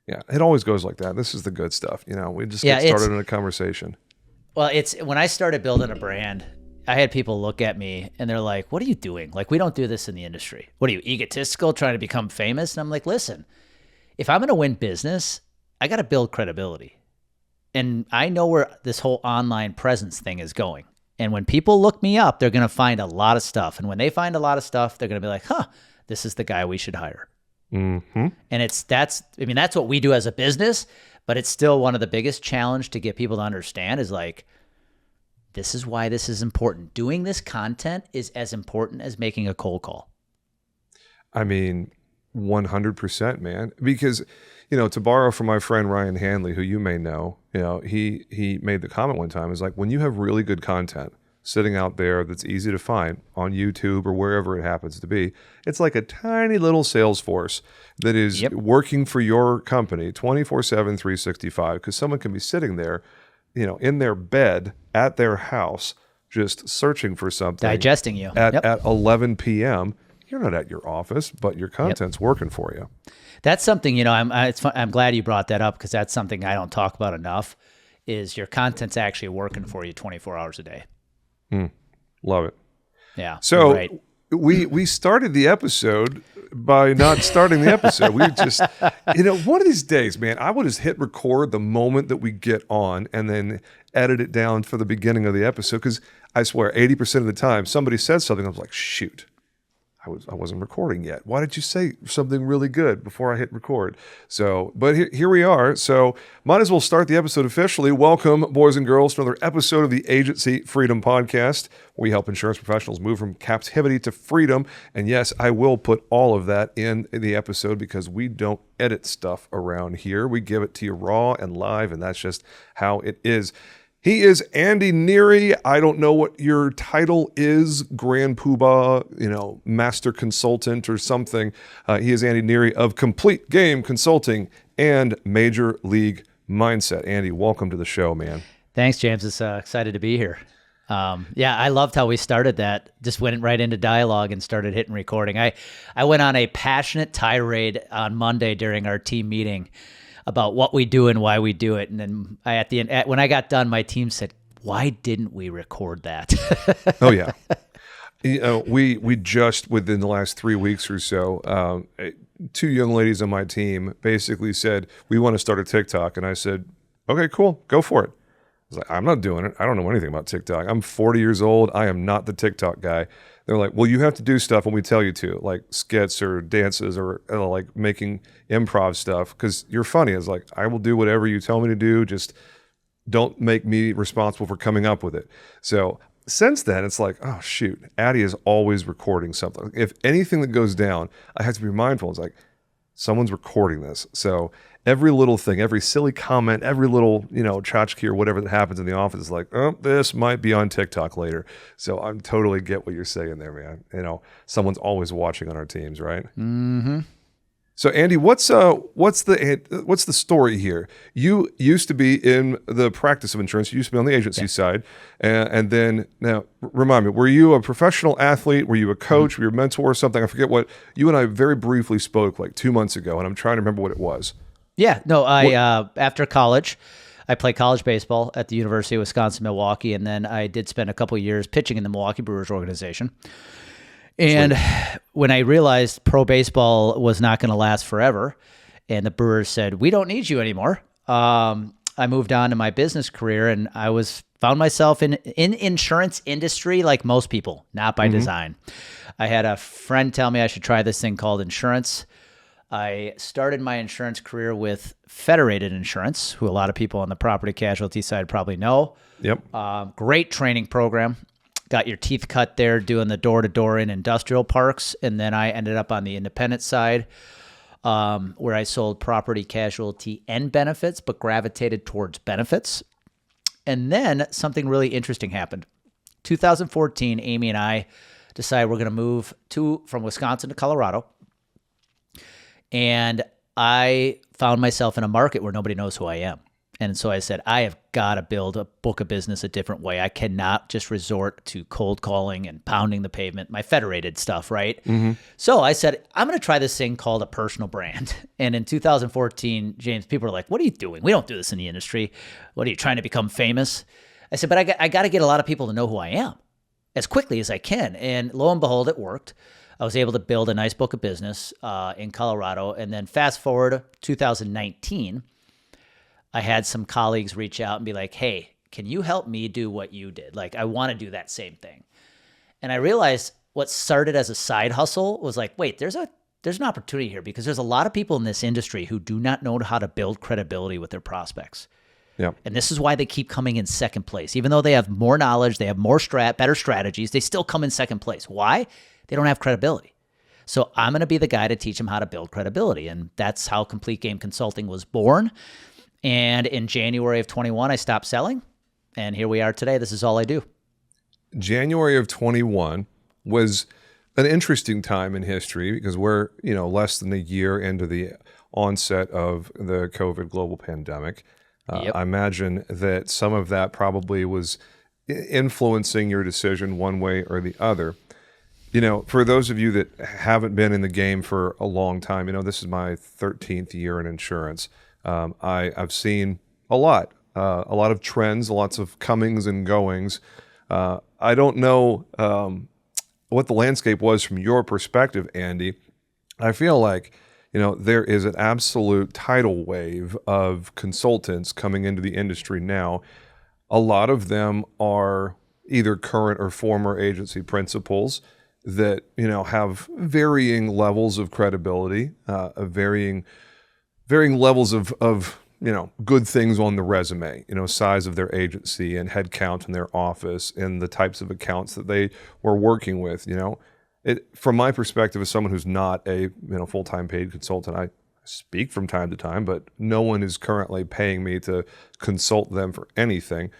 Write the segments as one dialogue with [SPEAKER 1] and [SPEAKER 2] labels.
[SPEAKER 1] Yeah, it always goes like that. This is the good stuff. We just
[SPEAKER 2] Yeah,
[SPEAKER 1] get started in a conversation.
[SPEAKER 2] well, it's when I started building a brand, I had people look at me and they're like, "What are you doing? Like, we don't do this in the industry. What are you, egotistical, trying to become famous?" And I'm like, "Listen, if I'm going to win business, I got to build credibility. And I know where this whole online presence thing is going. And when people look me up, they're going to find a lot of stuff. And when they find a lot of stuff, they're going to be like, huh, this is the guy we should hire."
[SPEAKER 1] Mm-hmm.
[SPEAKER 2] And that's what we do as a business, but it's still one of the biggest challenge to get people to understand is like, this is why this is important. Doing this content is as important as making a cold call.
[SPEAKER 1] I mean, 100%, man. Because, to borrow from my friend Ryan Hanley, who you may know, he made the comment one time, is like, when you have really good content sitting out there that's easy to find on YouTube or wherever it happens to be, it's like a tiny little sales force that is working for your company 24/7, 365, because someone can be sitting there, in their bed at their house, just searching for something.
[SPEAKER 2] Digesting you.
[SPEAKER 1] At 11 p.m., you're not at your office, but your content's working for you.
[SPEAKER 2] That's something, I'm glad you brought that up because that's something I don't talk about enough is your content's actually working for you 24 hours a day.
[SPEAKER 1] Love it.
[SPEAKER 2] Yeah.
[SPEAKER 1] So
[SPEAKER 2] right.
[SPEAKER 1] we started the episode by not starting the episode. We just, one of these days, man, I would just hit record the moment that we get on and then edit it down for the beginning of the episode. Because I swear, 80% of the time, somebody says something, I was like, shoot. I wasn't recording yet. Why did you say something really good before I hit record? So, but here we are. So might as well start the episode officially. Welcome, boys and girls, to another episode of the Agency Freedom Podcast. We help insurance professionals move from captivity to freedom. And yes, I will put all of that in the episode because we don't edit stuff around here. We give it to you raw and live, and that's just how it is. He is Andy Neary. I don't know what your title is, Grand Poobah, Master Consultant or something. He is Andy Neary of Complete Game Consulting and Major League Mindset. Andy, welcome to the show, man.
[SPEAKER 2] Thanks, James. It's excited to be here. I loved how we started that. Just went right into dialogue and started hitting recording. I went on a passionate tirade on Monday during our team meeting about what we do and why we do it. And then at the end, when I got done, my team said, "Why didn't we record that?"
[SPEAKER 1] Oh yeah. We just within the last 3 weeks or so, two young ladies on my team basically said, "We want to start a TikTok." And I said, "Okay, cool. Go for it." I was like, "I'm not doing it. I don't know anything about TikTok. I'm 40 years old. I am not the TikTok guy." They're like, "Well, you have to do stuff when we tell you to, like skits or dances or like making improv stuff because you're funny." It's like, "I will do whatever you tell me to do. Just don't make me responsible for coming up with it." So since then, it's like, oh, shoot, Addie is always recording something. If anything that goes down, I have to be mindful. It's like, someone's recording this. So every little thing, every silly comment, every little, tchotchke or whatever that happens in the office is like, oh, this might be on TikTok later. So I totally get what you're saying there, man. Someone's always watching on our teams, right?
[SPEAKER 2] Mm-hmm.
[SPEAKER 1] So Andy, what's the story here? You used to be in the practice of insurance. You used to be on the agency side, and then now remind me, were you a professional athlete? Were you a coach? Were you a mentor or something? I forget what you and I very briefly spoke like 2 months ago, and I'm trying to remember what it was.
[SPEAKER 2] Yeah, no, after college, I played college baseball at the University of Wisconsin-Milwaukee, and then I did spend a couple of years pitching in the Milwaukee Brewers organization. And when I realized pro baseball was not going to last forever, and the Brewers said, "We don't need you anymore," I moved on to my business career, and I found myself in insurance industry like most people, not by design. I had a friend tell me I should try this thing called insurance. I started my insurance career with Federated Insurance, who a lot of people on the property casualty side probably know.
[SPEAKER 1] Yep.
[SPEAKER 2] Great training program. Got your teeth cut there doing the door-to-door in industrial parks. And then I ended up on the independent side where I sold property casualty and benefits, but gravitated towards benefits. And then something really interesting happened. 2014, Amy and I decided we're going to move from Wisconsin to Colorado. And I found myself in a market where nobody knows who I am. And so I said, I have got to build a book of business a different way. I cannot just resort to cold calling and pounding the pavement, my federated stuff, right? So I said, I'm going to try this thing called a personal brand. And in 2014, James, people are like, what are you doing? We don't do this in the industry. What are you trying to become famous? I said, but I got to get a lot of people to know who I am as quickly as I can. And lo and behold, it worked. I was able to build a nice book of business in Colorado. And then fast forward 2019, I had some colleagues reach out and be like, hey, can you help me do what you did? Like, I want to do that same thing. And I realized what started as a side hustle was like, wait, there's an opportunity here, because there's a lot of people in this industry who do not know how to build credibility with their prospects.
[SPEAKER 1] Yeah.
[SPEAKER 2] And this is why they keep coming in second place. Even though they have more knowledge, they have better strategies, they still come in second place. Why? They don't have credibility. So I'm going to be the guy to teach them how to build credibility. And that's how Complete Game Consulting was born. And in January of 21, I stopped selling. And here we are today. This is all I do.
[SPEAKER 1] January of 21 was an interesting time in history because we're, less than a year into the onset of the COVID global pandemic.
[SPEAKER 2] Yep.
[SPEAKER 1] I imagine that some of that probably was influencing your decision one way or the other. For those of you that haven't been in the game for a long time, this is my 13th year in insurance. I've seen a lot of trends, lots of comings and goings. I don't know what the landscape was from your perspective, Andy. I feel like, there is an absolute tidal wave of consultants coming into the industry now. A lot of them are either current or former agency principals that, have varying levels of credibility, varying levels of good things on the resume, size of their agency and head count in their office and the types of accounts that they were working with. From my perspective as someone who's not a full-time paid consultant, I speak from time to time, but no one is currently paying me to consult them for anything.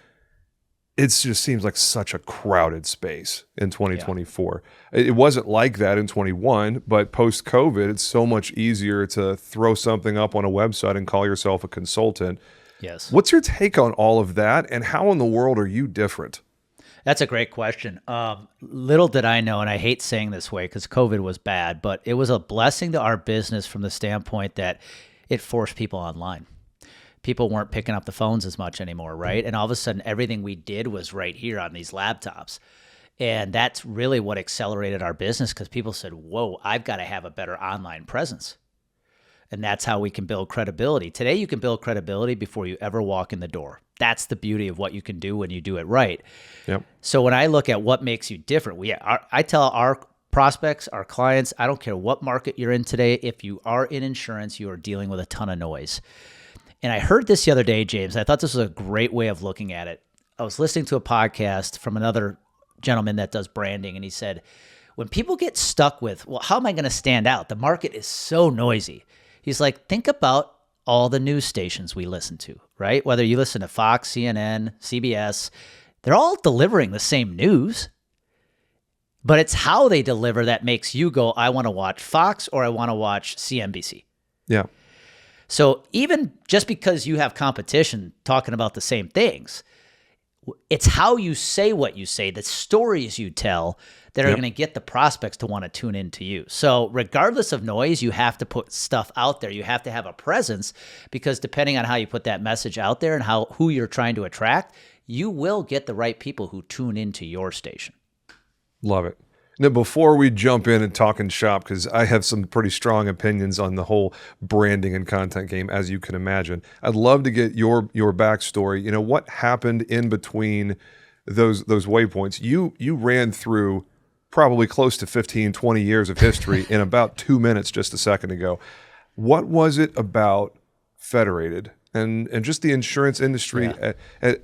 [SPEAKER 1] It just seems like such a crowded space in 2024. Yeah. It wasn't like that in 21, but post-COVID, it's so much easier to throw something up on a website and call yourself a consultant.
[SPEAKER 2] Yes.
[SPEAKER 1] What's your take on all of that, and how in the world are you different?
[SPEAKER 2] That's a great question. Little did I know, and I hate saying this way because COVID was bad, but it was a blessing to our business from the standpoint that it forced people online. People weren't picking up the phones as much anymore, right? And all of a sudden, everything we did was right here on these laptops. And that's really what accelerated our business, because people said, whoa, I've got to have a better online presence. And that's how we can build credibility. Today, you can build credibility before you ever walk in the door. That's the beauty of what you can do when you do it right.
[SPEAKER 1] Yep.
[SPEAKER 2] So when I look at what makes you different, I tell our prospects, our clients, I don't care what market you're in today, if you are in insurance, you are dealing with a ton of noise. And I heard this the other day, James. I thought this was a great way of looking at it. I was listening to a podcast from another gentleman that does branding, and he said, when people get stuck with, well, how am I going to stand out? The market is so noisy. He's like, think about all the news stations we listen to, right? Whether you listen to Fox, CNN, CBS, they're all delivering the same news. But it's how they deliver that makes you go, I want to watch Fox or I want to watch CNBC.
[SPEAKER 1] Yeah.
[SPEAKER 2] So even just because you have competition talking about the same things, it's how you say what you say, the stories you tell that are going to get the prospects to want to tune into you. So regardless of noise, you have to put stuff out there. You have to have a presence, because depending on how you put that message out there and who you're trying to attract, you will get the right people who tune into your station.
[SPEAKER 1] Love it. Now, before we jump in and talk and shop, because I have some pretty strong opinions on the whole branding and content game, as you can imagine, I'd love to get your backstory. What happened in between those waypoints? You ran through probably close to 15, 20 years of history in about 2 minutes just a second ago. What was it about Federated and just the insurance industry? Yeah.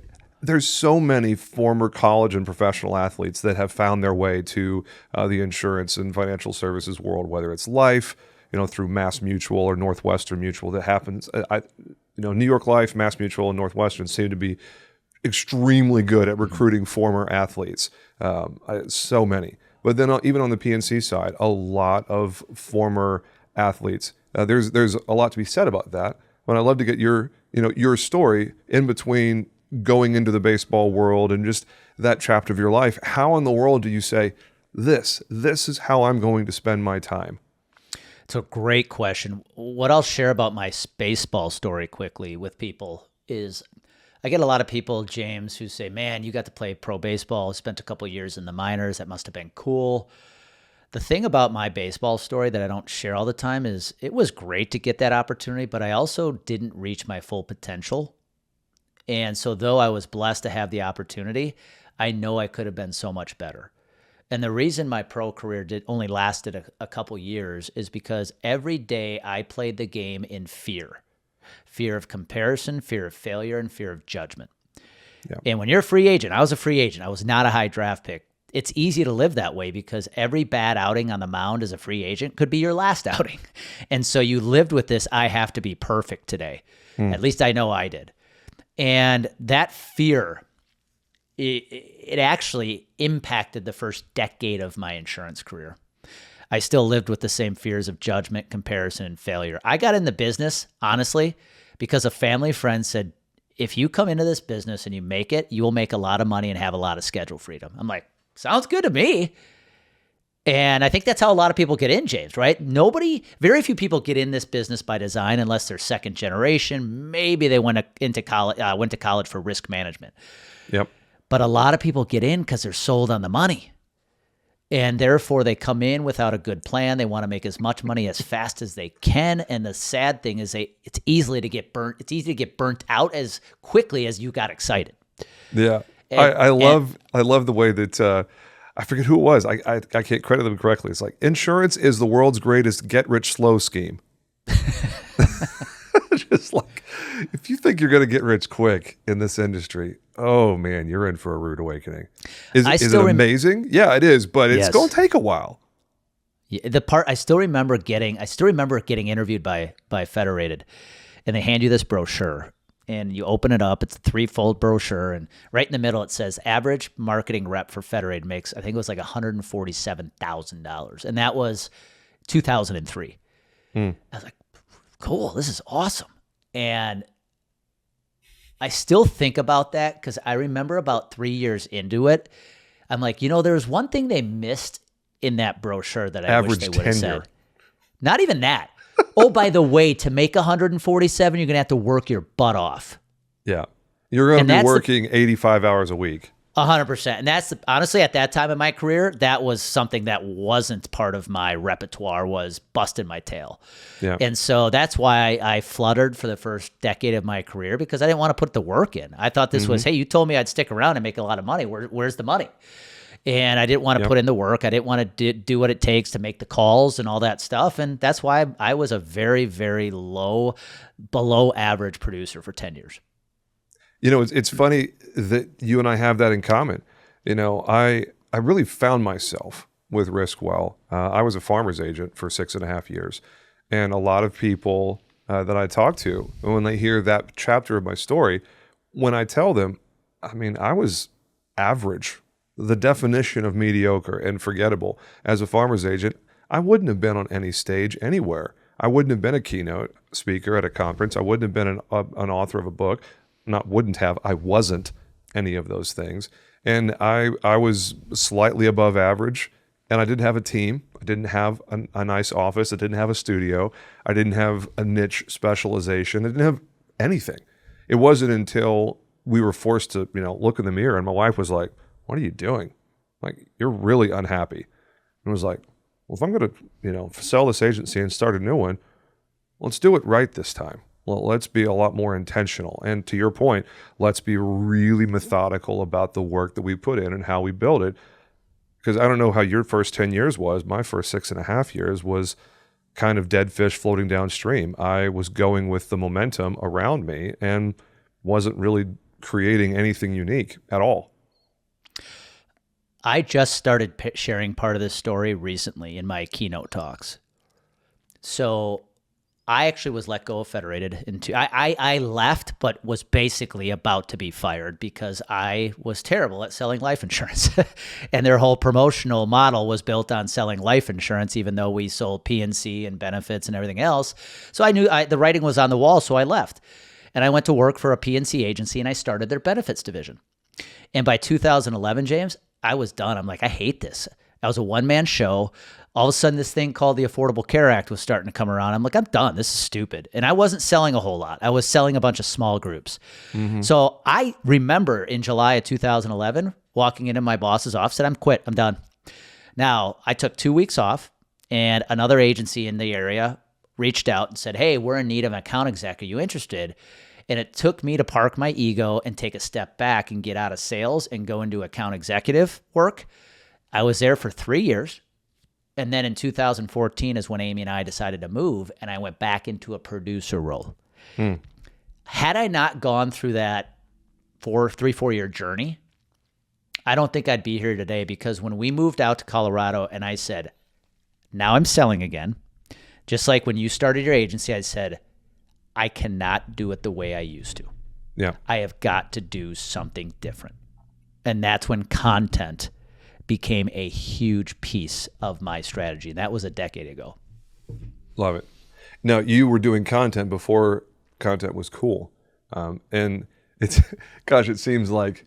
[SPEAKER 1] There's so many former college and professional athletes that have found their way to the insurance and financial services world, whether it's life, through Mass Mutual or Northwestern Mutual. That happens. New York Life, Mass Mutual, and Northwestern seem to be extremely good at recruiting former athletes. So many. But then even on the PNC side, a lot of former athletes. There's a lot to be said about that. But I'd love to get your your story in between going into the baseball world and just that chapter of your life. How in the world do you say, this is how I'm going to spend my time?
[SPEAKER 2] It's a great question. What I'll share about my baseball story quickly with people is I get a lot of people, James, who say, man, you got to play pro baseball, spent a couple of years in the minors. That must have been cool. The thing about my baseball story that I don't share all the time is it was great to get that opportunity, but I also didn't reach my full potential. And so though I was blessed to have the opportunity, I know I could have been so much better. And the reason my pro career only lasted a couple years is because every day I played the game in fear of comparison, fear of failure, and fear of judgment. Yeah. And when you're a free agent, I was a free agent. I was not a high draft pick. It's easy to live that way because every bad outing on the mound as a free agent could be your last outing. And so you lived with this, I have to be perfect today. At least I know I did. And that fear, it actually impacted the first decade of my insurance career. I still lived with the same fears of judgment, comparison, and failure. I got in the business, honestly, because a family friend said, if you come into this business and you make it, you will make a lot of money and have a lot of schedule freedom. I'm like, sounds good to me. And I think that's how a lot of people get in, James, right? Very few people get in this business by design unless they're second generation. Maybe they went to college for risk management.
[SPEAKER 1] Yep.
[SPEAKER 2] But a lot of people get in because they're sold on the money. And therefore, they come in without a good plan. They want to make as much money as fast as they can. And the sad thing is it's easy to get burnt out as quickly as you got excited.
[SPEAKER 1] Yeah. I love the way that I forget who it was. I can't credit them correctly. It's like, insurance is the world's greatest get-rich-slow scheme. Just like, if you think you're going to get rich quick in this industry, oh man, you're in for a rude awakening. Is it amazing? Yeah, it is, but it's going to take a while.
[SPEAKER 2] Yeah, I still remember getting interviewed by Federated, and they hand you this brochure. And you open it up, it's a 3-fold brochure, and right in the middle it says average marketing rep for Federated makes, I think it was like $147,000. And that was 2003. I was like, cool, this is awesome. And I still think about that because I remember about 3 years into it, I'm like, there was one thing they missed in that brochure that I wish they would have said. Not even that. Oh, by the way, to make 147, you're going to have to work your butt off.
[SPEAKER 1] Yeah. You're going to be working 85 hours a week.
[SPEAKER 2] 100%. And that's honestly, at that time in my career, that was something that wasn't part of my repertoire, was busting my tail. Yeah. And so that's why I fluttered for the first decade of my career, because I didn't want to put the work in. I thought this was, hey, you told me I'd stick around and make a lot of money. Where's the money? And I didn't want to put in the work. I didn't want to do what it takes to make the calls and all that stuff. And that's why I was a very, very low, below average producer for 10 years.
[SPEAKER 1] It's funny that you and I have that in common. I really found myself with Riskwell. I was a farmer's agent for 6.5 years. And a lot of people that I talk to, when they hear that chapter of my story, when I tell them, I was average, the definition of mediocre and forgettable as a farmer's agent, I wouldn't have been on any stage anywhere. I wouldn't have been a keynote speaker at a conference. I wouldn't have been an author of a book. I wasn't any of those things. And I was slightly above average, and I didn't have a team. I didn't have a nice office. I didn't have a studio. I didn't have a niche specialization. I didn't have anything. It wasn't until we were forced to, look in the mirror, and my wife was like, "What are you doing? Like, you're really unhappy." And I was like, well, if I'm going to, sell this agency and start a new one, let's do it right this time. Well, let's be a lot more intentional. And to your point, let's be really methodical about the work that we put in and how we build it. Because I don't know how your first 10 years was. My first 6.5 years was kind of dead fish floating downstream. I was going with the momentum around me and wasn't really creating anything unique at all.
[SPEAKER 2] I just started sharing part of this story recently in my keynote talks. So I actually was let go of Federated. I left, but was basically about to be fired because I was terrible at selling life insurance. And their whole promotional model was built on selling life insurance, even though we sold P&C and benefits and everything else. So I knew the writing was on the wall, so I left. And I went to work for a PNC agency and I started their benefits division. And by 2011, James, I was done. I'm like, I hate this. I was a one-man show. All of a sudden, this thing called the Affordable Care Act was starting to come around. I'm like, I'm done. This is stupid. And I wasn't selling a whole lot. I was selling a bunch of small groups. So I remember in July of 2011, walking into my boss's office, said, I'm quit. I'm done. Now, I took 2 weeks off, and another agency in the area reached out and said, hey, we're in need of an account exec. Are you interested? And it took me to park my ego and take a step back and get out of sales and go into account executive work. I was there for 3 years. And then in 2014 is when Amy and I decided to move, and I went back into a producer role. Had I not gone through that 4 year journey, I don't think I'd be here today, because when we moved out to Colorado and I said, now I'm selling again, just like when you started your agency, I said, I cannot do it the way I used to.
[SPEAKER 1] Yeah.
[SPEAKER 2] I have got to do something different. And that's when content became a huge piece of my strategy. That was a decade ago.
[SPEAKER 1] Love it. Now, you were doing content before content was cool. And it's, gosh, it seems like,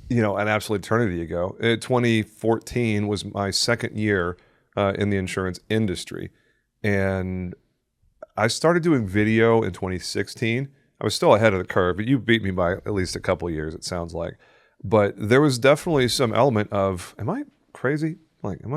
[SPEAKER 1] an absolute eternity ago. 2014 was my second year in the insurance industry. And I started doing video in 2016. I was still ahead of the curve, but you beat me by at least a couple of years, it sounds like. But there was definitely some element of, am I crazy? Like, am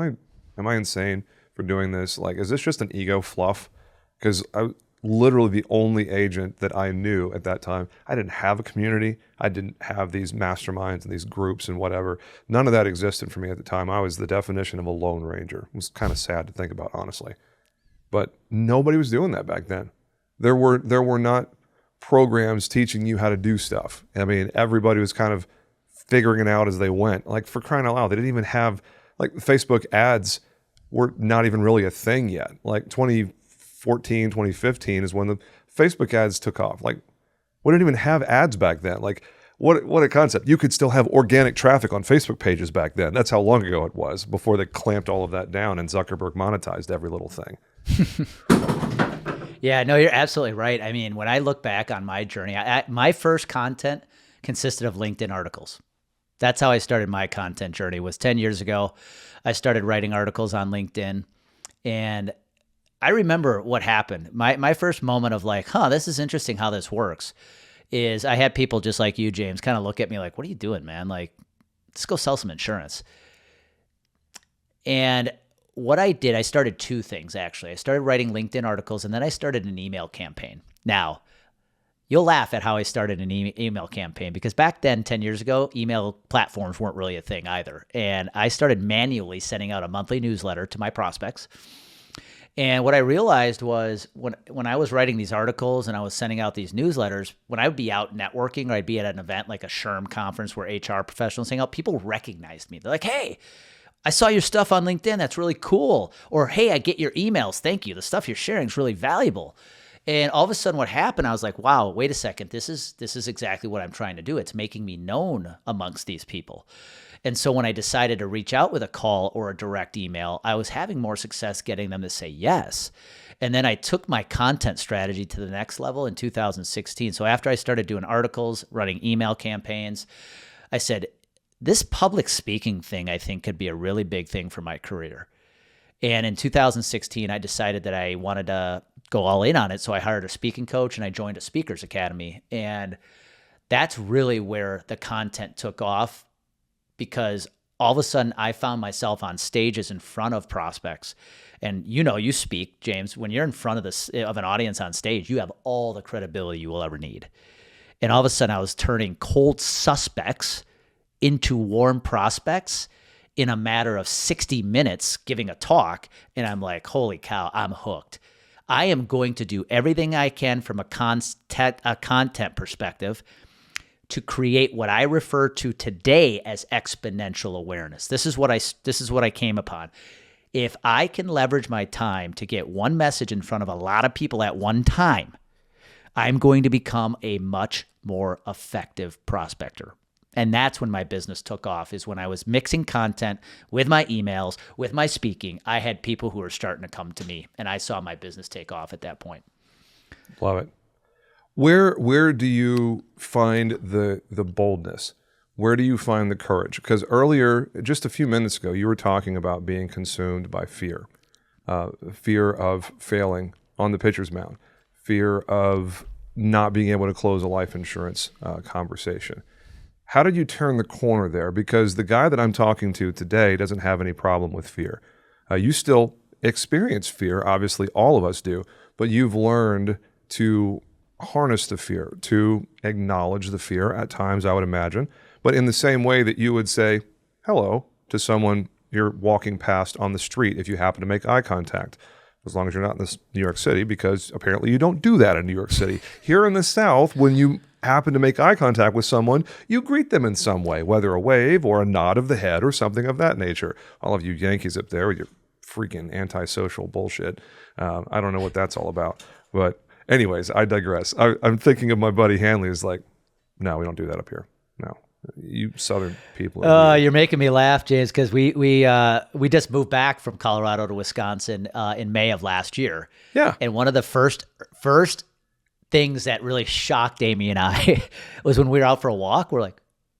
[SPEAKER 1] I insane for doing this? Like, is this just an ego fluff? Because I was literally the only agent that I knew at that time. I didn't have a community. I didn't have these masterminds and these groups and whatever. None of that existed for me at the time. I was the definition of a lone ranger. It was kind of sad to think about, honestly. But nobody was doing that back then. There were not programs teaching you how to do stuff. I mean, everybody was kind of figuring it out as they went. Like, for crying out loud, they didn't even have, like, Facebook ads were not even really a thing yet. Like 2014, 2015 is when the Facebook ads took off. Like, we didn't even have ads back then. Like, what a concept. You could still have organic traffic on Facebook pages back then. That's how long ago it was, before they clamped all of that down and Zuckerberg monetized every little thing.
[SPEAKER 2] Yeah, no, you're absolutely right. I mean, when I look back on my journey, my first content consisted of LinkedIn articles. That's how I started my content journey, was 10 years ago. I started writing articles on LinkedIn, and I remember what happened. My first moment of like, this is interesting how this works, is I had people just like you, James, kind of look at me like, what are you doing, man? Like, let's go sell some insurance. And what I did, I started two things, actually. I started writing LinkedIn articles, and then I started an email campaign. Now, you'll laugh at how I started an email campaign, because back then, 10 years ago, email platforms weren't really a thing either. And I started manually sending out a monthly newsletter to my prospects. And what I realized was when I was writing these articles and I was sending out these newsletters, when I would be out networking, or I'd be at an event like a SHRM conference where HR professionals hang out, people recognized me. They're like, hey, I saw your stuff on LinkedIn. That's really cool. Or, hey, I get your emails. Thank you. The stuff you're sharing is really valuable. And all of a sudden what happened, I was like, wow, wait a second. This is exactly what I'm trying to do. It's making me known amongst these people. And so when I decided to reach out with a call or a direct email, I was having more success getting them to say yes. And then I took my content strategy to the next level in 2016. So after I started doing articles, running email campaigns, I said, this public speaking thing, I think, could be a really big thing for my career. And in 2016, I decided that I wanted to go all in on it. So I hired a speaking coach and I joined a speakers academy. And that's really where the content took off, because all of a sudden I found myself on stages in front of prospects. And you speak, James, when you're in front of an audience on stage, you have all the credibility you will ever need. And all of a sudden I was turning cold suspects into warm prospects in a matter of 60 minutes giving a talk. And I'm like, holy cow, I'm hooked. I am going to do everything I can from a content perspective to create what I refer to today as exponential awareness. This is what I came upon. If I can leverage my time to get one message in front of a lot of people at one time, I'm going to become a much more effective prospector. And that's when my business took off, is when I was mixing content with my emails, with my speaking. I had people who were starting to come to me, and I saw my business take off at that point.
[SPEAKER 1] Love it. Where do you find the boldness? Where do you find the courage? Because earlier, just a few minutes ago, you were talking about being consumed by fear. Fear of failing on the pitcher's mound, fear of not being able to close a life insurance conversation. How did you turn the corner there? Because the guy that I'm talking to today doesn't have any problem with fear. You still experience fear, obviously all of us do, but you've learned to harness the fear, to acknowledge the fear at times, I would imagine, but in the same way that you would say hello to someone you're walking past on the street if you happen to make eye contact, as long as you're not in this New York City, because apparently you don't do that in New York City. Here in the South, when you happen to make eye contact with someone, you greet them in some way, whether a wave or a nod of the head or something of that nature. All of you Yankees up there with your freaking antisocial bullshit. I don't know what that's all about. But anyways, I digress. I'm thinking of my buddy Hanley is like, no, we don't do that up here. No. You Southern people.
[SPEAKER 2] You're making me laugh, James, because we just moved back from Colorado to Wisconsin in May of last year.
[SPEAKER 1] Yeah.
[SPEAKER 2] And one of the first things that really shocked Amy and I was when we were out for a walk. We're like,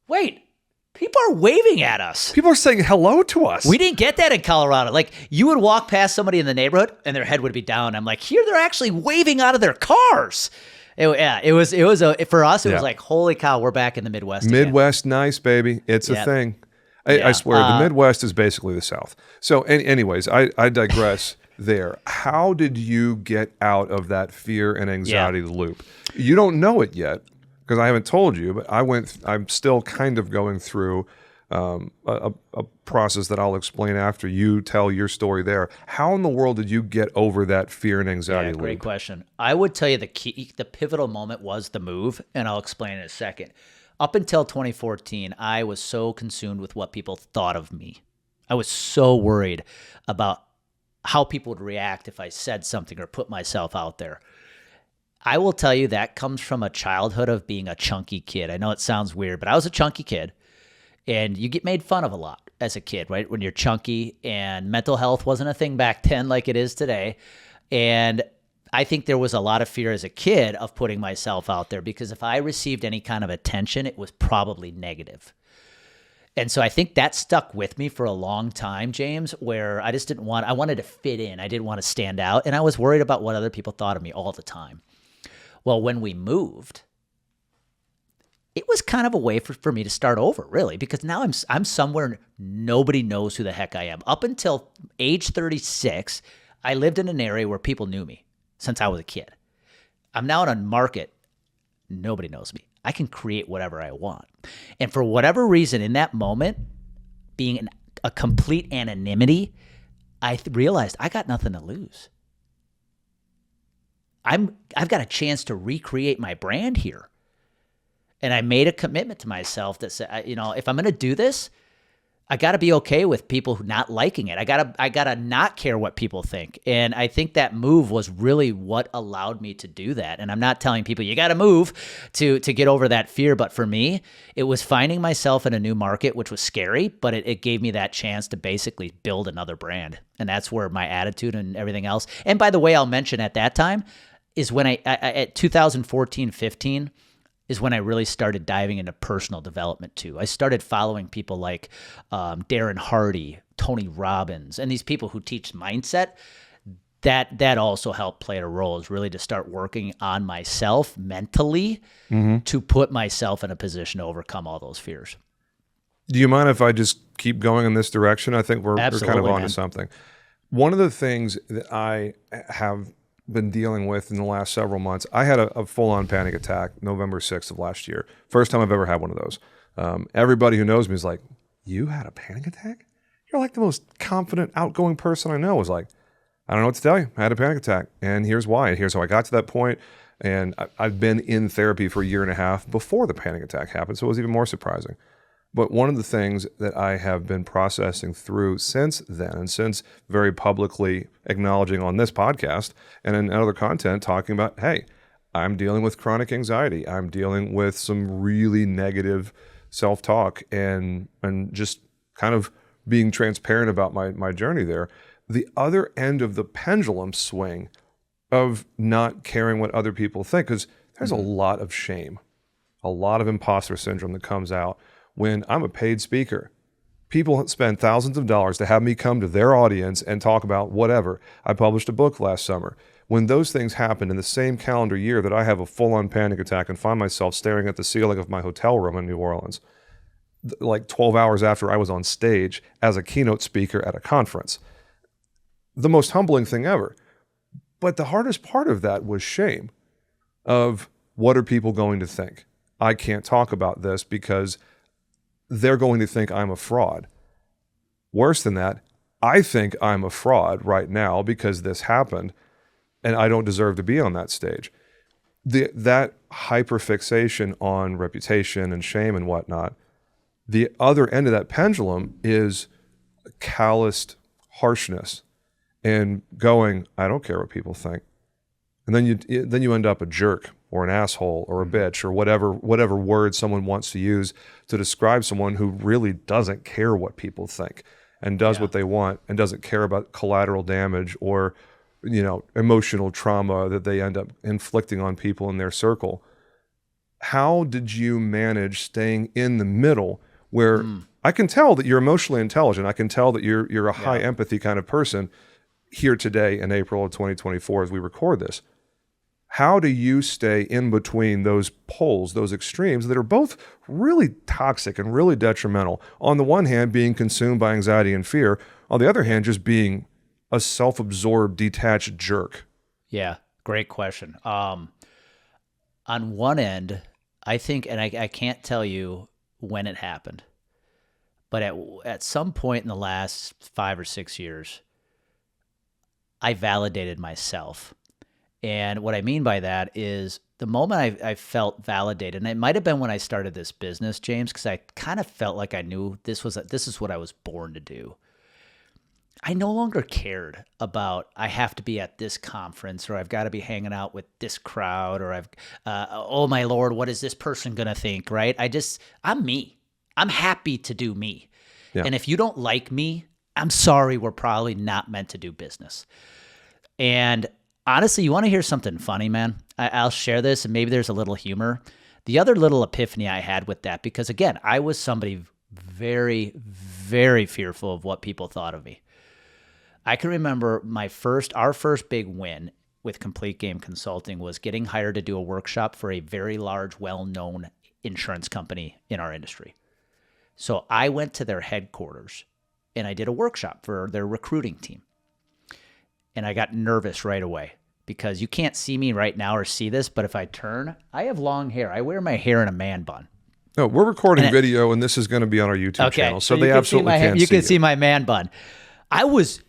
[SPEAKER 2] wait, people are waving at us.
[SPEAKER 1] People are saying hello to us.
[SPEAKER 2] We didn't get that in Colorado. Like, you would walk past somebody in the neighborhood and their head would be down. I'm like, here they're actually waving out of their cars. It was for us. It was like, holy cow, we're back in the Midwest.
[SPEAKER 1] Midwest, nice, baby. It's a thing. I swear, the Midwest is basically the South. So, anyways, I digress there. How did you get out of that fear and anxiety loop? You don't know it yet because I haven't told you, but I'm still kind of going through a process that I'll explain after you tell your story there. How in the world did you get over that fear and anxiety loop?
[SPEAKER 2] Great question. I would tell you the pivotal moment was the move, and I'll explain in a second. Up until 2014, I was so consumed with what people thought of me. I was so worried about how people would react if I said something or put myself out there. I will tell you that comes from a childhood of being a chunky kid. I know it sounds weird, but I was a chunky kid. And you get made fun of a lot as a kid, right? When you're chunky, and mental health wasn't a thing back then like it is today. And I think there was a lot of fear as a kid of putting myself out there, because if I received any kind of attention, it was probably negative. And so I think that stuck with me for a long time, James, where I just I wanted to fit in. I didn't want to stand out. And I was worried about what other people thought of me all the time. Well, when we moved, it was kind of a way for me to start over, really, because now I'm somewhere nobody knows who the heck I am. Up until age 36, I lived in an area where people knew me since I was a kid. I'm now in a market, nobody knows me. I can create whatever I want. And for whatever reason, in that moment, being a complete anonymity, I realized I got nothing to lose. I've got a chance to recreate my brand here. And I made a commitment to myself that said, if I'm going to do this, I got to be okay with people not liking it. I got to not care what people think. And I think that move was really what allowed me to do that. And I'm not telling people you got to move to get over that fear. But for me, it was finding myself in a new market, which was scary, but it gave me that chance to basically build another brand. And that's where my attitude and everything else. And by the way, I'll mention at that time is when I at 2014-15, is when I really started diving into personal development too. I started following people like Darren Hardy, Tony Robbins, and these people who teach mindset. That also helped play a role, is really to start working on myself mentally to put myself in a position to overcome all those fears.
[SPEAKER 1] Do you mind if I just keep going in this direction? I think we're kind of onto something. One of the things that I have been dealing with in the last several months, I had a full-on panic attack November 6th of last year. First time I've ever had one of those. Everybody who knows me is like, you had a panic attack? You're like the most confident, outgoing person I know. I was like, I don't know what to tell you. I had a panic attack, and here's why. And here's how I got to that point. And I've been in therapy for a year and a half before the panic attack happened, so it was even more surprising. But one of the things that I have been processing through since then, and since very publicly acknowledging on this podcast and in other content talking about, hey, I'm dealing with chronic anxiety. I'm dealing with some really negative self-talk and just kind of being transparent about my journey there. The other end of the pendulum swing of not caring what other people think, because there's a lot of shame, a lot of imposter syndrome that comes out when I'm a paid speaker. People spend thousands of dollars to have me come to their audience and talk about whatever. I published a book last summer. When those things happen in the same calendar year that I have a full-on panic attack and find myself staring at the ceiling of my hotel room in New Orleans, like 12 hours after I was on stage as a keynote speaker at a conference, the most humbling thing ever. But the hardest part of that was shame of what are people going to think? I can't talk about this because they're going to think I'm a fraud. Worse than that, I think I'm a fraud right now because this happened and I don't deserve to be on that stage. That hyperfixation on reputation and shame and whatnot, the other end of that pendulum is calloused harshness and going, I don't care what people think. And then you end up a jerk or an asshole or a bitch or whatever word someone wants to use to describe someone who really doesn't care what people think and does what they want and doesn't care about collateral damage or emotional trauma that they end up inflicting on people in their circle. How did you manage staying in the middle where I can tell that you're emotionally intelligent. I can tell that you're a high empathy kind of person here today in April of 2024 as we record this. How do you stay in between those poles, those extremes that are both really toxic and really detrimental? On the one hand, being consumed by anxiety and fear. On the other hand, just being a self-absorbed, detached jerk.
[SPEAKER 2] Yeah, great question. On one end, I think, and I can't tell you when it happened, but at some point in the last 5 or 6 years, I validated myself. And what I mean by that is the moment I felt validated, and it might have been when I started this business, James, because I kind of felt like I knew this is what I was born to do. I no longer cared about I have to be at this conference or I've got to be hanging out with this crowd or oh my Lord, what is this person going to think, right? I'm me. I'm happy to do me. Yeah. And if you don't like me, I'm sorry, we're probably not meant to do business. And honestly, you want to hear something funny, man? I'll share this and maybe there's a little humor. The other little epiphany I had with that, because again, I was somebody very, very fearful of what people thought of me. I can remember our first big win with Complete Game Consulting was getting hired to do a workshop for a very large, well-known insurance company in our industry. So I went to their headquarters and I did a workshop for their recruiting team. And I got nervous right away because you can't see me right now or see this, but if I turn, I have long hair. I wear my hair in a man bun.
[SPEAKER 1] No, we're recording video and this is going to be on our YouTube channel. So they absolutely can't see it.
[SPEAKER 2] You can see my man bun. I was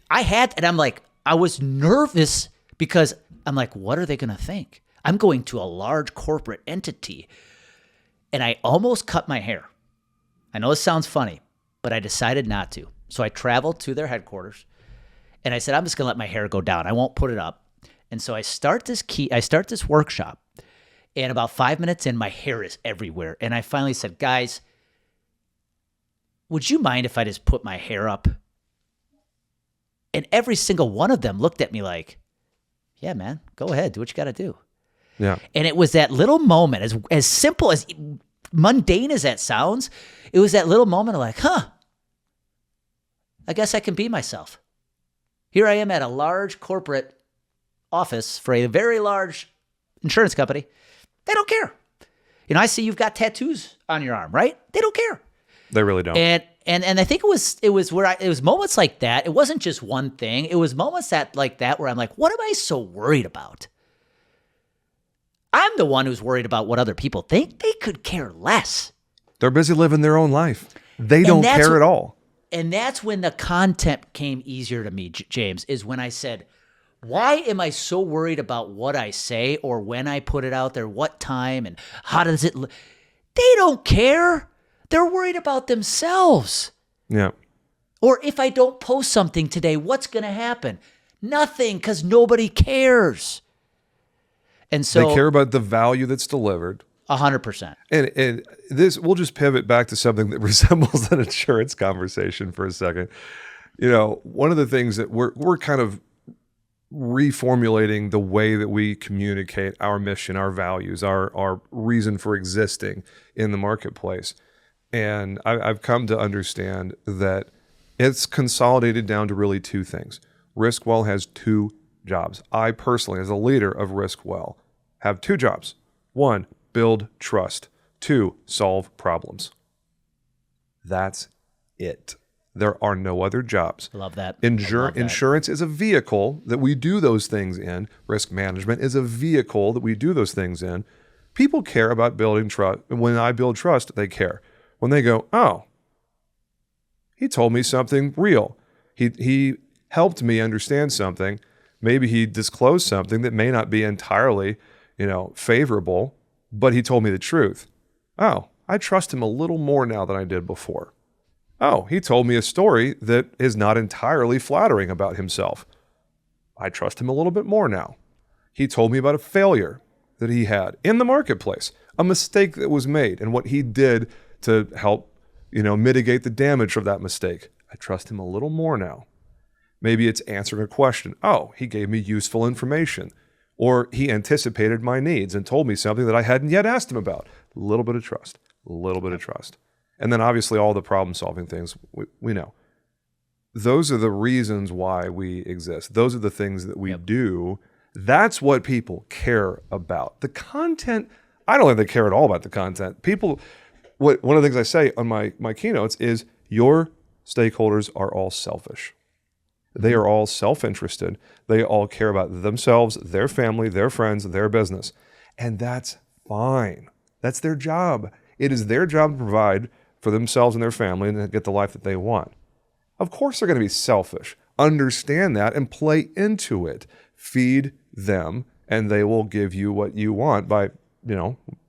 [SPEAKER 2] nervous because I'm like, what are they going to think? I'm going to a large corporate entity and I almost cut my hair. I know this sounds funny, but I decided not to. So I traveled to their headquarters and I said, I'm just going to let my hair go down. I won't put it up. And so I start this workshop and about 5 minutes in, my hair is everywhere. And I finally said, guys, would you mind if I just put my hair up? And every single one of them looked at me like, yeah, man, go ahead. Do what you got to do.
[SPEAKER 1] Yeah.
[SPEAKER 2] And it was that little moment, as simple, as mundane as that sounds, it was that little moment of like, I guess I can be myself. Here I am at a large corporate office for a very large insurance company. They don't care. I see you've got tattoos on your arm, right? They don't care.
[SPEAKER 1] They really don't.
[SPEAKER 2] And I think it was moments like that. It wasn't just one thing. It was moments like that where I'm like, what am I so worried about? I'm the one who's worried about what other people think. They could care less.
[SPEAKER 1] They're busy living their own life. They don't care at all.
[SPEAKER 2] And that's when the content came easier to me, James, is when I said, why am I so worried about what I say or when I put it out there, what time and how does it look? They don't care. They're worried about themselves.
[SPEAKER 1] Yeah.
[SPEAKER 2] Or if I don't post something today, what's going to happen? Nothing, because nobody cares. And so
[SPEAKER 1] they care about the value that's delivered.
[SPEAKER 2] 100%.
[SPEAKER 1] And this, we'll just pivot back to something that resembles an insurance conversation for a second. One of the things that we're kind of reformulating the way that we communicate our mission, our values, our reason for existing in the marketplace. And I've come to understand that it's consolidated down to really two things. RiskWell has two jobs. I personally, as a leader of RiskWell, have two jobs. One, build trust. Two, solve problems. That's it. There are no other jobs.
[SPEAKER 2] Love that.
[SPEAKER 1] Insurance is a vehicle that we do those things in. Risk management is a vehicle that we do those things in. People care about building trust. When I build trust, they care. When they go, oh, he told me something real. He helped me understand something. Maybe he disclosed something that may not be entirely, favorable, but he told me the truth. Oh, I trust him a little more now than I did before. Oh, he told me a story that is not entirely flattering about himself. I trust him a little bit more now. He told me about a failure that he had in the marketplace, a mistake that was made, and what he did to help, mitigate the damage of that mistake. I trust him a little more now. Maybe it's answering a question. Oh, he gave me useful information. Or he anticipated my needs and told me something that I hadn't yet asked him about. A little bit of trust, a little bit of trust. And then obviously all the problem-solving things we know. Those are the reasons why we exist. Those are the things that we do. That's what people care about. The content, I don't think they care at all about the content. One of the things I say on my keynotes is your stakeholders are all selfish. They are all self-interested. They all care about themselves, their family, their friends, their business. And that's fine. That's their job. It is their job to provide for themselves and their family and get the life that they want. Of course they're going to be selfish. Understand that and play into it. Feed them and they will give you what you want by,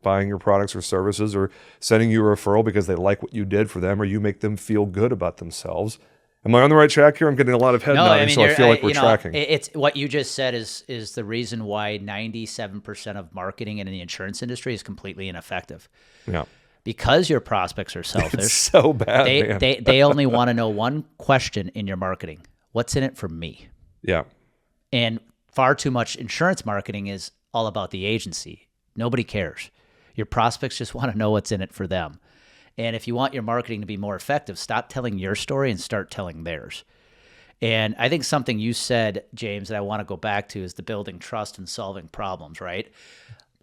[SPEAKER 1] buying your products or services or sending you a referral because they like what you did for them or you make them feel good about themselves. Am I on the right track here? I'm getting a lot of head nodding, so I feel like we're tracking.
[SPEAKER 2] It's what you just said is the reason why 97% of marketing in the insurance industry is completely ineffective.
[SPEAKER 1] Yeah.
[SPEAKER 2] Because your prospects are selfish.
[SPEAKER 1] It's so bad, man.
[SPEAKER 2] They only want to know one question in your marketing. What's in it for me?
[SPEAKER 1] Yeah.
[SPEAKER 2] And far too much insurance marketing is all about the agency. Nobody cares. Your prospects just want to know what's in it for them. And if you want your marketing to be more effective, stop telling your story and start telling theirs. And I think something you said, James, that I want to go back to is the building trust and solving problems, right?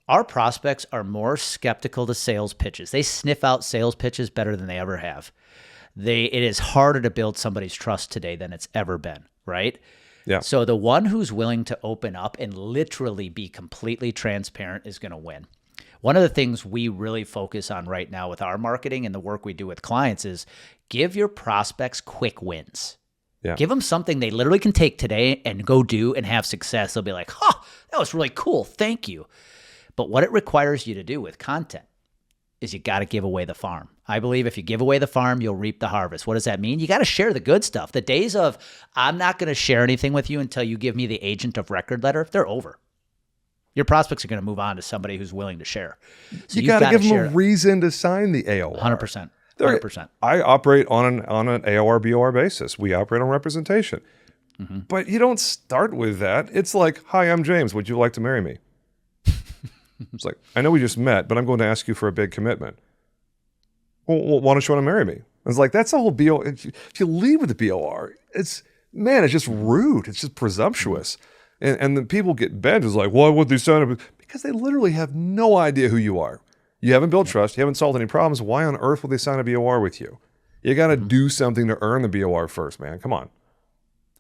[SPEAKER 2] Our prospects are more skeptical to sales pitches. They sniff out sales pitches better than they ever have. It is harder to build somebody's trust today than it's ever been, right?
[SPEAKER 1] Yeah.
[SPEAKER 2] So the one who's willing to open up and literally be completely transparent is going to win. One of the things we really focus on right now with our marketing and the work we do with clients is give your prospects quick wins.
[SPEAKER 1] Yeah.
[SPEAKER 2] Give them something they literally can take today and go do and have success. They'll be like, that was really cool. Thank you. But what it requires you to do with content is you got to give away the farm. I believe if you give away the farm, you'll reap the harvest. What does that mean? You got to share the good stuff. The days of, I'm not going to share anything with you until you give me the agent of record letter, they're over. Your prospects are going to move on to somebody who's willing to share. So
[SPEAKER 1] you got to give them a reason to sign the AOR.
[SPEAKER 2] 100%. 100%.
[SPEAKER 1] I operate on an AOR BOR basis. We operate on representation. Mm-hmm. But you don't start with that. It's like, hi, I'm James. Would you like to marry me? It's like, I know we just met, but I'm going to ask you for a big commitment. Well, why don't you want to marry me? It's like, that's the whole BOR. If you lead with the BOR, it's just rude. It's just presumptuous. And then people get bent. It's like, why would they sign up? Because they literally have no idea who you are. You haven't built trust. You haven't solved any problems. Why on earth would they sign a BOR with you? You got to do something to earn the BOR first, man. Come on.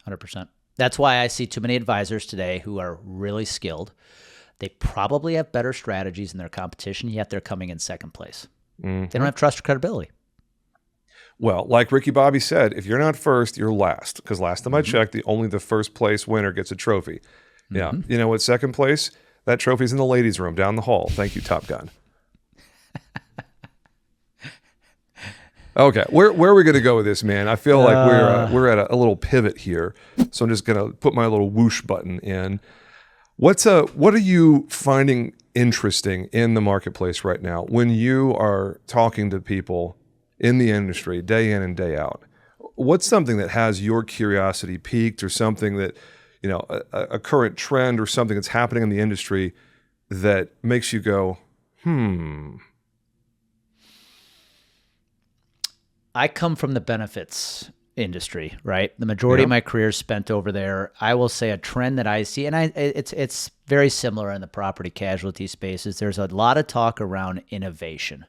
[SPEAKER 2] 100%. That's why I see too many advisors today who are really skilled. They probably have better strategies than their competition, yet they're coming in second place. Mm-hmm. They don't have trust or credibility.
[SPEAKER 1] Well, like Ricky Bobby said, if you're not first, you're last. Because last time I checked, only the first place winner gets a trophy. Mm-hmm. Yeah. You know what? Second place, that trophy's in the ladies' room down the hall. Thank you, Top Gun. Okay, where are we going to go with this, man? I feel like we're at a little pivot here. So I'm just going to put my little whoosh button in. What are you finding interesting in the marketplace right now when you are talking to people in the industry day in and day out? What's something that has your curiosity piqued or something that a current trend or something that's happening in the industry that makes you go,
[SPEAKER 2] I come from the benefits industry, right? The majority of my career is spent over there. I will say a trend that I see, and it's very similar in the property casualty spaces. There's a lot of talk around innovation.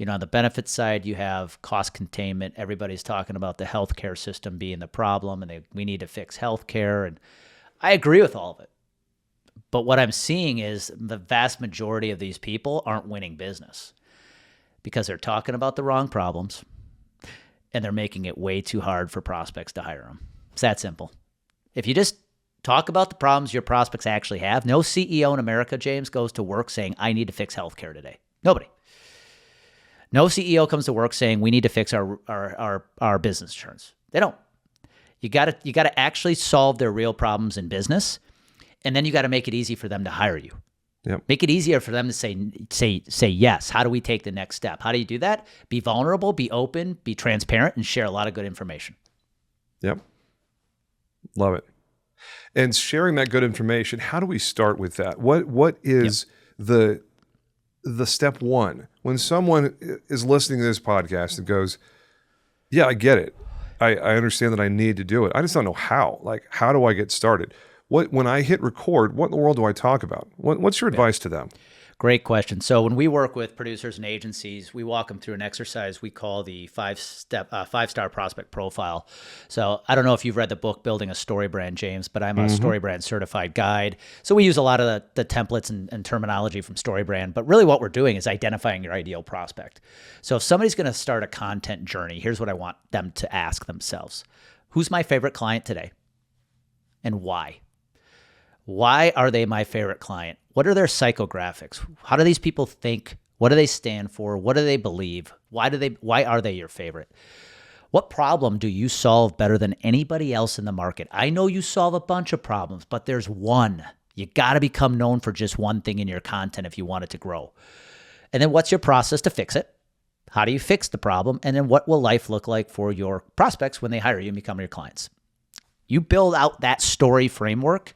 [SPEAKER 2] On the benefit side, you have cost containment. Everybody's talking about the healthcare system being the problem, and we need to fix healthcare. And I agree with all of it. But what I'm seeing is the vast majority of these people aren't winning business because they're talking about the wrong problems, and they're making it way too hard for prospects to hire them. It's that simple. If you just talk about the problems your prospects actually have, no CEO in America, James, goes to work saying, I need to fix healthcare today. Nobody. No CEO comes to work saying we need to fix our business insurance. They don't. You got to actually solve their real problems in business, and then you got to make it easy for them to hire you.
[SPEAKER 1] Yep.
[SPEAKER 2] Make it easier for them to say yes. How do we take the next step? How do you do that? Be vulnerable, be open, be transparent, and share a lot of good information.
[SPEAKER 1] Yep. Love it. And sharing that good information, how do we start with that? What is the step one? When someone is listening to this podcast and goes, yeah, I get it. I understand that I need to do it. I just don't know how. Like, how do I get started? When I hit record, what in the world do I talk about? What's your advice to them?
[SPEAKER 2] Great question. So when we work with producers and agencies, we walk them through an exercise we call the five-star prospect profile. So I don't know if you've read the book Building a Story Brand, James, but I'm a Story Brand certified guide. So we use a lot of the templates and terminology from Story Brand, but really what we're doing is identifying your ideal prospect. So if somebody's going to start a content journey, here's what I want them to ask themselves. Who's my favorite client today? And why? Why are they my favorite client? What are their psychographics? How do these people think? What do they stand for? What do they believe? Why are they your favorite? What problem do you solve better than anybody else in the market? I know you solve a bunch of problems, but there's one. You got to become known for just one thing in your content if you want it to grow. And then what's your process to fix it? How do you fix the problem? And then what will life look like for your prospects when they hire you and become your clients? You build out that story framework.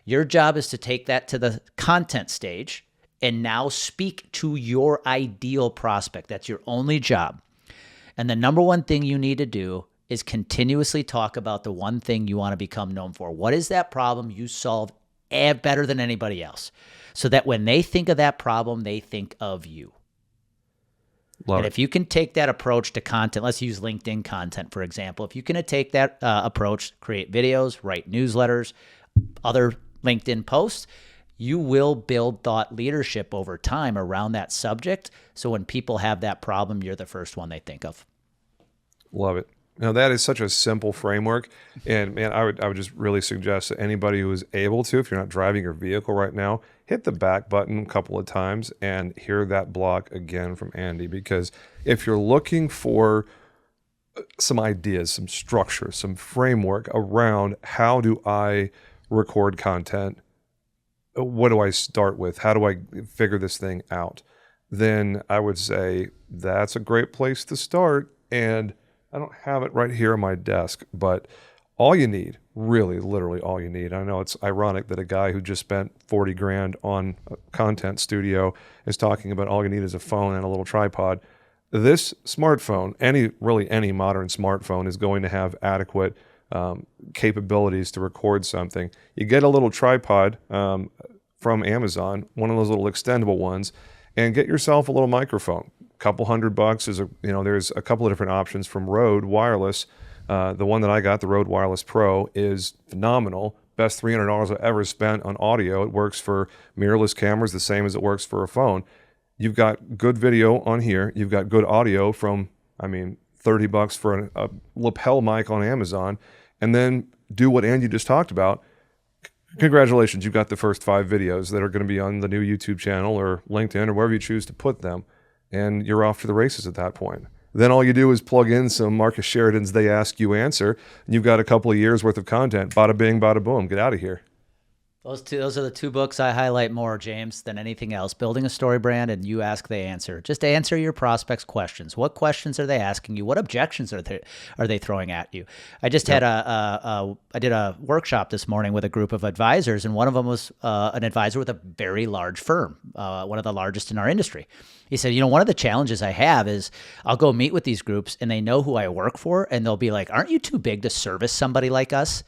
[SPEAKER 2] Your job is to take that to the content stage and now speak to your ideal prospect. That's your only job. And the number one thing you need to do is continuously talk about the one thing you want to become known for. What is that problem you solve better than anybody else? So that when they think of that problem, they think of you. And if you can take that approach to content, let's use LinkedIn content, for example. If you can take that approach, create videos, write newsletters, other LinkedIn posts, you will build thought leadership over time around that subject. So when people have that problem, you're the first one they think of.
[SPEAKER 1] Love it. Now that is such a simple framework. And man, I would just really suggest that anybody who is able to, if you're not driving your vehicle right now, hit the back button a couple of times and hear that block again from Andy. Because if you're looking for some ideas, some structure, some framework around how do I record content, what do I start with? How do I figure this thing out? Then I would say that's a great place to start. And I don't have it right here on my desk, but all you need, really, literally all you need. I know it's ironic that a guy who just spent 40 grand on a content studio is talking about all you need is a phone and a little tripod. This smartphone, any modern smartphone, is going to have adequate capabilities to record something. You get a little tripod from Amazon, one of those little extendable ones, and get yourself a little microphone. Couple $100 is there's a couple of different options from Rode Wireless. The one that I got, the Rode Wireless Pro, is phenomenal. Best $300 I've ever spent on audio. It works for mirrorless cameras the same as it works for a phone. You've got good video on here. You've got good audio from, $30 for a lapel mic on Amazon, and then do what Andy just talked about. Congratulations, you've got the first 5 videos that are going to be on the new YouTube channel or LinkedIn or wherever you choose to put them, and you're off to the races at that point. Then all you do is plug in some Marcus Sheridan's They Ask You Answer, and you've got a couple of years worth of content. Bada bing, bada boom, get out of here.
[SPEAKER 2] Those are the two books I highlight more, James, than anything else. Building a Story Brand and You Ask, They Answer. Just answer your prospects' questions. What questions are they asking you? What objections are they throwing at you? I just had I did a workshop this morning with a group of advisors, and one of them was an advisor with a very large firm, one of the largest in our industry. He said, one of the challenges I have is I'll go meet with these groups and they know who I work for, and they'll be like, "Aren't you too big to service somebody like us?"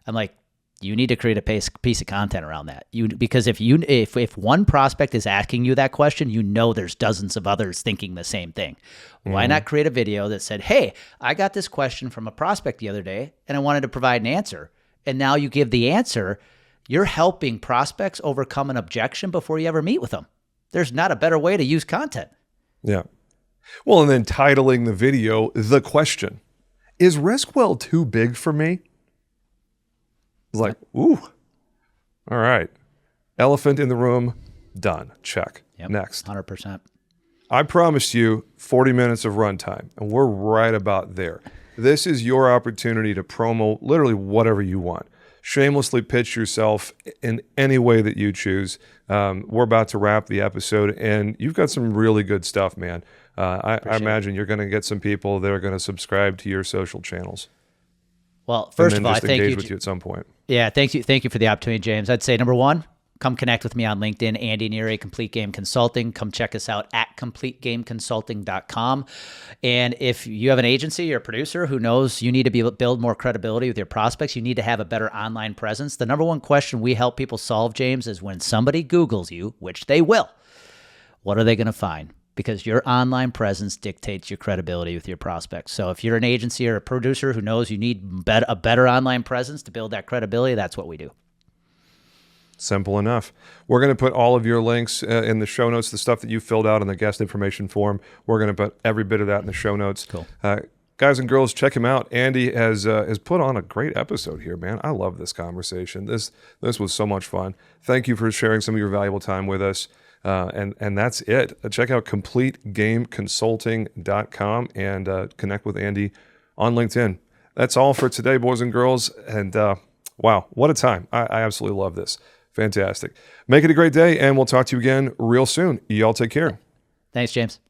[SPEAKER 2] I'm like, you need to create a piece of content around that. Because if one prospect is asking you that question, there's dozens of others thinking the same thing. Why not create a video that said, "Hey, I got this question from a prospect the other day and I wanted to provide an answer." And now you give the answer. You're helping prospects overcome an objection before you ever meet with them. There's not a better way to use content.
[SPEAKER 1] Yeah. Well, and then titling the video, "The Question. Is Riskwell too big for me?" It's like, ooh, all right. Elephant in the room, done. Check.
[SPEAKER 2] Yep.
[SPEAKER 1] Next.
[SPEAKER 2] 100%.
[SPEAKER 1] I promised you 40 minutes of runtime, and we're right about there. This is your opportunity to promo literally whatever you want. Shamelessly pitch yourself in any way that you choose. We're about to wrap the episode, and you've got some really good stuff, man. I imagine you're going to get some people that are going to subscribe to your social channels.
[SPEAKER 2] Well, first of all, I thank you.
[SPEAKER 1] Engage with you at some point.
[SPEAKER 2] Yeah, thank you for the opportunity, James. I'd say number one, come connect with me on LinkedIn, Andy Neary, Complete Game Consulting. Come check us out at CompleteGameConsulting.com. And if you have an agency or a producer who knows you need to build more credibility with your prospects, you need to have a better online presence. The number one question we help people solve, James, is when somebody Googles you, which they will, what are they going to find? Because your online presence dictates your credibility with your prospects. So if you're an agency or a producer who knows you need a better online presence to build that credibility, that's what we do.
[SPEAKER 1] Simple enough. We're going to put all of your links in the show notes, the stuff that you filled out on the guest information form. We're going to put every bit of that in the show notes.
[SPEAKER 2] Cool.
[SPEAKER 1] Guys and girls, check him out. Andy has put on a great episode here, man. I love this conversation. This was so much fun. Thank you for sharing some of your valuable time with us. And that's it. Check out CompleteGameConsulting.com and connect with Andy on LinkedIn. That's all for today, boys and girls. And wow, what a time. I absolutely love this. Fantastic. Make it a great day, and we'll talk to you again real soon. Y'all take care.
[SPEAKER 2] Thanks, James.